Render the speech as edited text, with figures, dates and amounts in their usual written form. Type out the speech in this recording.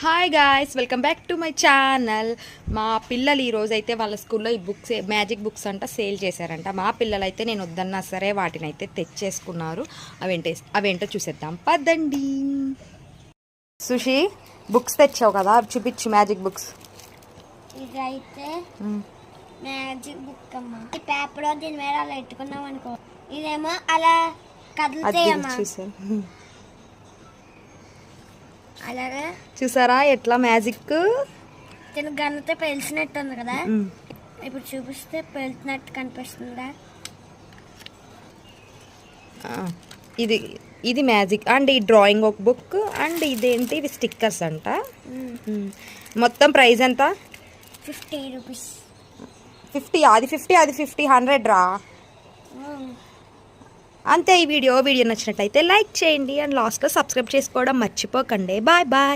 Hi guys, welcome back to my channel. మా పిల్లలు ఈరోజు అయితే వాళ్ళ స్కూల్లో ఈ బుక్స్ మ్యాజిక్ బుక్స్ అంట సేల్ చేశారంట. మా పిల్లలు అయితే నేను వద్దన్నా సరే వాటిని అయితే తెచ్చేసుకున్నారు. అవేంటో చూసేద్దాం పదండి. సుషి, బుక్స్ తెచ్చావు కదా, చూపించు మ్యాజిక్ బుక్స్. ఇదైతే మ్యాజిక్ బుక్ అమ్మా. ఈ పేపర్ దీని మీద అలా పెట్టుకున్నాం అనుకో, ఇదేమో అలా కదులుతాయమ్మా. అలాగే చూసారా ఎట్లా మ్యాజిక్ దీని గన్నతో పెలిసినట్టు ఉంది కదా. ఇప్పుడు చూపిస్తే పెళ్తున్నట్టు కనిపిస్తుందా. ఇది ఇది మ్యాజిక్ అండ్ ఈ డ్రాయింగ్ ఒక బుక్ అండ్ ఇదేంటి, ఇవి స్టిక్కర్స్ అంట. మొత్తం ప్రైస్ ఎంత? 50 రూపీస్. 50? అది 50, అది 50, 100 రా. అంతే. ఈ వీడియో నచ్చినట్లయితే లైక్ చేయండి అండ్ లాస్ట్లో సబ్స్క్రైబ్ చేసుకోవడం మర్చిపోకండి. Bye bye.